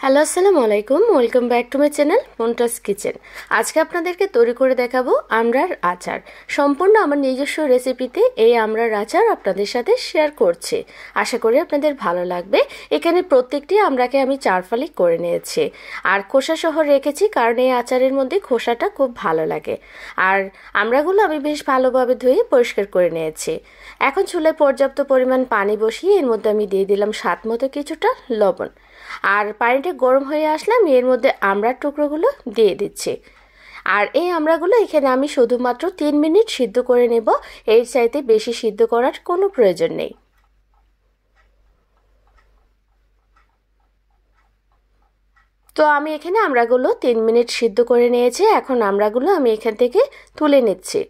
Hello আসসালামু আলাইকুম, welcome back to my channel Montas kitchen. আজকে আপনাদেরকে তৈরি করে দেখাবো আমড়ার আচার। সম্পূর্ণ আমার নিজস্ব রেসিপিতে এই আমড়ার আচার আপনাদের সাথে শেয়ার করছি। আশা করি আপনাদের ভালো লাগবে। এখানে প্রত্যেকটি আমড়াকে আমি 4 ফালি করে নিয়েছি আর খোসা সহ রেখেছি, কারণ এই আচারের মধ্যে খোসাটা খুব ভালো লাগে। আর আমড়াগুলো আমি বেশ ভালোভাবে ধুয়ে পরিষ্কার করে নিয়েছি। এখন চুলায় পর্যাপ্ত পরিমাণ পানি বসিয়ে এর মধ্যে আমি দিয়ে দিলাম স্বাদ মতো কিছুটা লবণ। আর পানিটা গরম হয়ে আসলে আমি এর মধ্যে আমড়ার টুকরোগুলো দিয়ে দিচ্ছি। আর এই আমড়াগুলো এখানে আমি শুধুমাত্র 3 মিনিট সিদ্ধ করে নেব, এর চাইতে বেশি সিদ্ধ করার কোনো প্রয়োজন নেই। তো আমি এখানে আমড়াগুলো 3 মিনিট সিদ্ধ করে নিয়েছি। এখন আমড়াগুলো আমি এখান থেকে তুলে নিচ্ছি।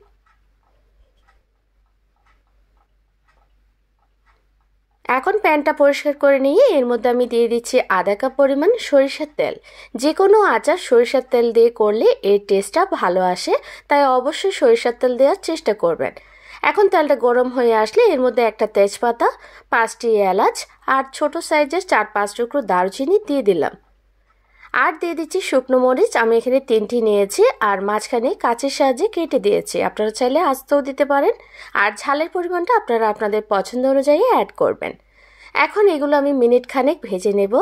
এখন প্যানটা পরিষ্কার করে নিয়ে এর মধ্যে আমি দিয়ে দিচ্ছি আধা কাপ পরিমাণ সরিষার তেল। যে কোনো আচার সরিষার তেল দিয়ে করলে এর টেস্টটা ভালো আসে, তাই অবশ্যই সরিষার তেল দেওয়ার চেষ্টা করবেন। এখন তেলটা গরম হয়ে আসলে এর মধ্যে একটা তেজপাতা, 5টি এলাচ আর ছোট সাইজের 4-5 টুকরো দারুচিনি দিয়ে দিলাম। আর দিয়ে দিচ্ছি শুকনো মরিচ, আমি এখানে 3টি নিয়েছি আর মাঝখানে কাঁচের সাহায্যে কেটে দিয়েছি। আপনারা চাইলে আস্তেও দিতে পারেন। আর ঝালের পরিমাণটা আপনারা আপনাদের পছন্দ অনুযায়ী অ্যাড করবেন। এখন এগুলো আমি মিনিট খানেক ভেজে নেব।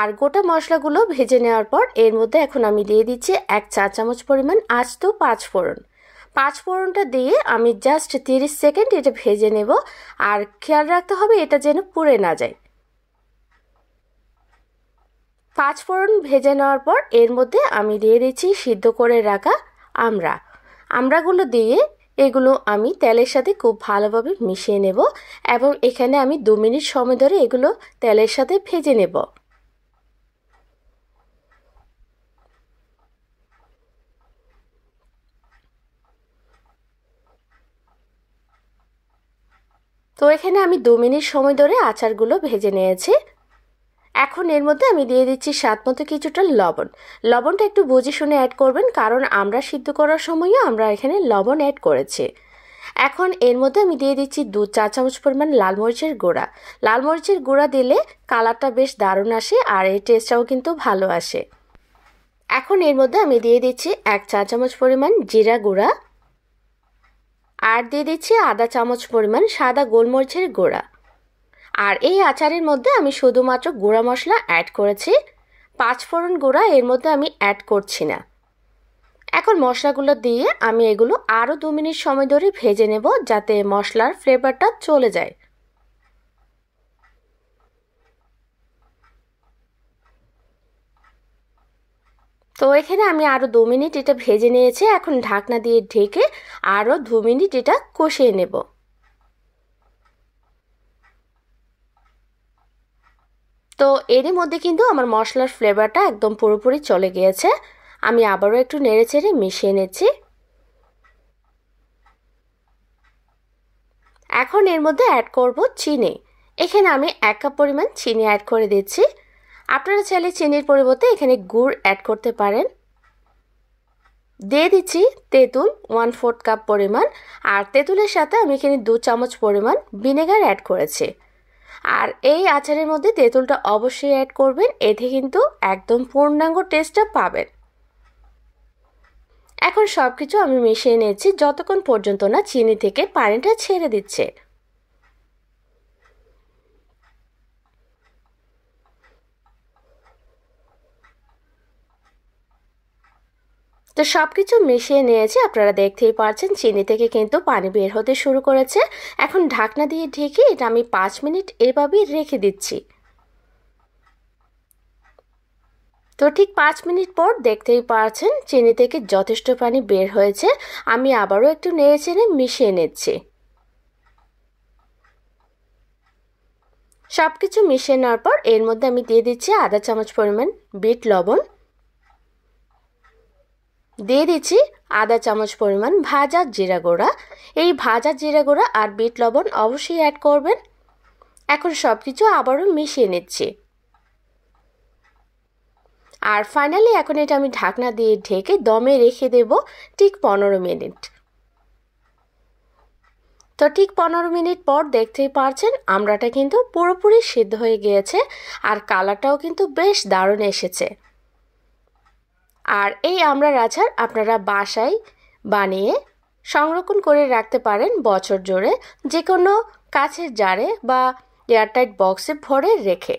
আর গোটা মশলাগুলো ভেজে নেওয়ার পর এর মধ্যে এখন আমি দিয়ে দিচ্ছি 1 চা চামচ পরিমাণ আস্ত 5 ফোড়ন। 5 ফোড়নটা দিয়ে আমি জাস্ট 30 সেকেন্ড এটা ভেজে নেব। আর খেয়াল রাখতে হবে এটা যেন পুড়ে না যায়। 5 ফোড়ন ভেজে নেওয়ার পর এর মধ্যে আমি দিয়ে দিচ্ছি সিদ্ধ করে রাখা আমড়াগুলো দিয়ে এগুলো আমি তেলের সাথে খুব ভালোভাবে মিশিয়ে নেব এবং এখানে আমি 2 মিনিট সময় ধরে এগুলো তেলের সাথে ভেজে নেব। তো এখানে আমি 2 মিনিট সময় ধরে আচারগুলো ভেজে নিয়েছি। এখন এর মধ্যে আমি দিয়ে দিচ্ছি স্বাদ মতো কিছুটা লবণ। লবণটা একটু বুঝে শুনে অ্যাড করবেন, কারণ আমরা সিদ্ধ করার সময়ও আমরা এখানে লবণ অ্যাড করেছি। এখন এর মধ্যে আমি দিয়ে দিচ্ছি 2 চা চামচ পরিমাণ লাল মরিচের গুঁড়া। লাল মরিচের গুঁড়া দিলে কালারটা বেশ দারুণ আসে আর এই টেস্টটাও কিন্তু ভালো আসে। এখন এর মধ্যে আমি দিয়ে দিচ্ছি 1 চা চামচ পরিমাণ জিরা গুঁড়া আর দিয়ে দিচ্ছি আধা চামচ পরিমাণ সাদা গোলমরিচের গুঁড়া। আর এই আচারের মধ্যে আমি শুধুমাত্র গুঁড়া মশলা অ্যাড করেছি, 5 ফোড়ন গুঁড়া এর মধ্যে আমি অ্যাড করছি না। এখন মশলাগুলো দিয়ে আমি এগুলো আরও 2 মিনিট সময় ধরে ভেজে নেব, যাতে মশলার ফ্লেভারটা চলে যায়। তো এখানে আমি আরও 2 মিনিট এটা ভেজে নিয়েছি। এখন ঢাকনা দিয়ে ঢেকে আরও 2 মিনিট এটা কষিয়ে নেব। তো এরই মধ্যে কিন্তু আমার মশলার ফ্লেভারটা একদম পুরোপুরি চলে গিয়েছে। আমি আবারও একটু নেড়েচেড়ে মিশিয়ে নিচ্ছি। এখন এর মধ্যে অ্যাড করব চিনি। এখানে আমি 1 কাপ পরিমাণ চিনি অ্যাড করে দিচ্ছি। আপনারা চাইলে চিনির পরিবর্তে এখানে গুড় অ্যাড করতে পারেন। দিয়ে দিচ্ছি তেঁতুল 1/4 কাপ পরিমাণ, আর তেঁতুলের সাথে আমি এখানে 2 চামচ পরিমাণ ভিনেগার অ্যাড করেছি। আর এই আচারের মধ্যে তেঁতুলটা অবশ্যই অ্যাড করবেন, এতে কিন্তু একদম পূর্ণাঙ্গ টেস্টটা পাবেন। এখন সবকিছু আমি মিশিয়ে নিয়েছি যতক্ষণ পর্যন্ত না চিনি থেকে পানিটা ছেড়ে দিচ্ছে। তো সবকিছু মিশিয়ে নিয়েছি, আপনারা দেখতেই পাচ্ছেন চিনি থেকে কিন্তু পানি বের হতে শুরু করেছে। এখন ঢাকনা দিয়ে ঢেকে এটা আমি 5 মিনিট এভাবেই রেখে দিচ্ছি। তো ঠিক 5 মিনিট পর দেখতেই পাচ্ছেন চিনি থেকে যথেষ্ট পানি বের হয়েছে। আমি আবারও একটু নেড়েচেড়ে মিশিয়ে নিচ্ছি। সবকিছু মিশিয়ে নেওয়ার পর এর মধ্যে আমি দিয়ে দিচ্ছি আধা চামচ পরিমাণ বিট লবণ, দিয়ে দিচ্ছি আধা চামচ পরিমাণ ভাজা জিরা গুঁড়া। এই ভাজা জিরা গুঁড়া আর বিট লবণ অবশ্যই অ্যাড করবেন। এখন সবকিছু আবারও মিশিয়ে নিচ্ছি। আর ফাইনালি এখন এটা আমি ঢাকনা দিয়ে ঢেকে দমে রেখে দেব ঠিক 15 মিনিট। তো ঠিক 15 মিনিট পর দেখতেই পারছেন আমড়াটা কিন্তু পুরোপুরি সিদ্ধ হয়ে গিয়েছে আর কালারটাও কিন্তু বেশ দারুণ এসেছে। আর এই আমড়ার আচার আপনারা বাসায় বানিয়ে সংরক্ষণ করে রাখতে পারেন বছর জুড়ে, যে কোনো কাচের জারে বা এয়ারটাইট বক্সে ভরে রেখে।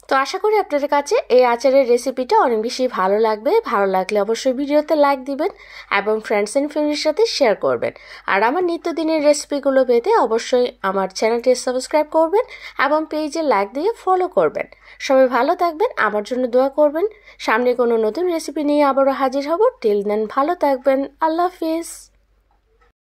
তো আশা করি আপনাদের কাছে এই আচারের রেসিপিটা অনেক বেশি ভালো লাগবে। ভালো লাগলে অবশ্যই ভিডিওতে লাইক দিবেন এবং ফ্রেন্ডস অ্যান্ড ফ্যামিলির সাথে শেয়ার করবেন। আর আমার নিত্যদিনের রেসিপিগুলো পেতে অবশ্যই আমার চ্যানেলটি সাবস্ক্রাইব করবেন এবং পেজে লাইক দিয়ে ফলো করবেন। সবাই ভালো থাকবেন, আমার জন্য দোয়া করবেন। সামনে কোনো নতুন রেসিপি নিয়ে আবারও হাজির হব। টিল দেন ভালো থাকবেন। আল্লাহ হাফিজ।